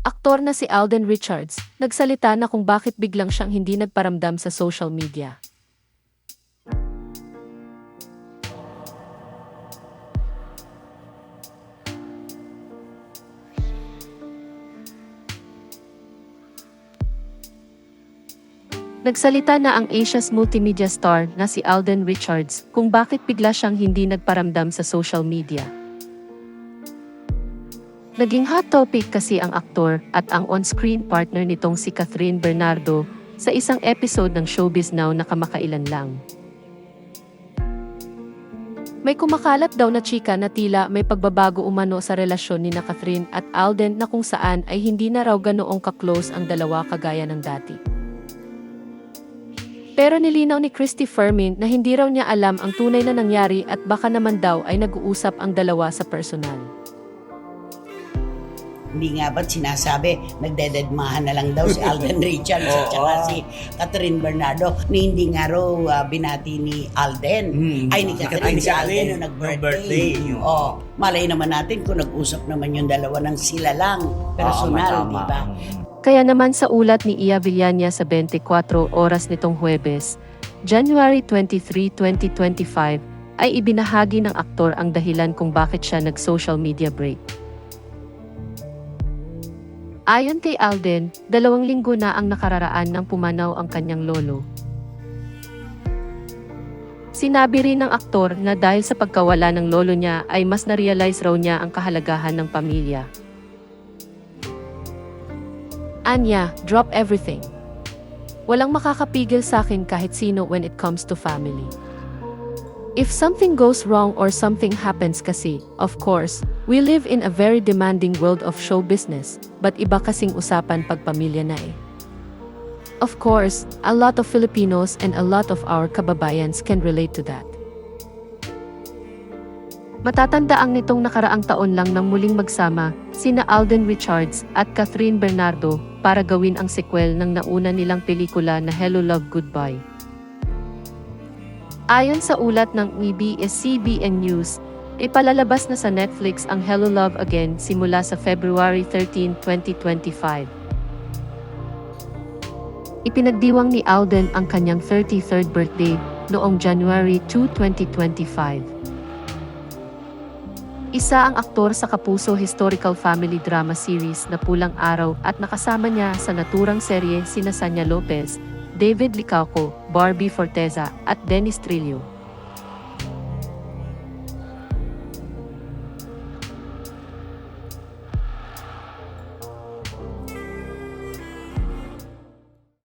Aktor na si Alden Richards, nagsalita na kung bakit biglang siyang hindi nagparamdam sa social media. Nagsalita na ang Asia's multimedia star na si Alden Richards kung bakit bigla siyang hindi nagparamdam sa social media. Naging hot topic kasi ang aktor at ang on-screen partner nitong si Catherine Bernardo sa isang episode ng Showbiz Now na kamakailan lang. May kumakalat daw na chika na tila may pagbabago umano sa relasyon ni na Catherine at Alden na kung saan ay hindi na raw ganoong ka-close ang dalawa kagaya ng dati. Pero nilinaw ni Christy Fermin na hindi raw niya alam ang tunay na nangyari at baka naman daw ay nag-uusap ang dalawa sa personal. Hindi nga ba't sinasabi, nagdededmahan na lang daw si Alden Richards at saka si Catherine Bernardo na hindi nga raw binati ni Alden. Ay, ni Catherine si Alden nung nag-birthday. Malay naman natin kung nag-usap naman yung dalawa ng sila lang, personal, di ba? Kaya naman sa ulat ni Ia Villania sa 24 oras nitong Huwebes, January 23, 2025, ay ibinahagi ng aktor ang dahilan kung bakit siya nag-social media break. Ayon kay Alden, 2 linggo na ang nakararaan nang pumanaw ang kanyang lolo. Sinabi rin ng aktor na dahil sa pagkawala ng lolo niya ay mas na-realize raw niya ang kahalagahan ng pamilya. Anya, drop everything. Walang makakapigil sa akin kahit sino when it comes to family. If something goes wrong or something happens kasi, of course, we live in a very demanding world of show business, but iba kasing usapan pag pamilya na eh. Of course, a lot of Filipinos and a lot of our kababayans can relate to that. Matatandaang nitong nakaraang taon lang nang muling magsama, sina Alden Richards at Catherine Bernardo para gawin ang sequel ng nauna nilang pelikula na Hello Love Goodbye. Ayon sa ulat ng ABS-CBN News, ipalalabas na sa Netflix ang Hello Love Again simula sa February 13, 2025. Ipinagdiwang ni Alden ang kanyang 33rd birthday noong January 2, 2025. Isa ang aktor sa kapuso historical family drama series na Pulang Araw at nakasama niya sa naturang serye sina Sanya Lopez, David Licauco, Barbie Forteza at Dennis Trillo.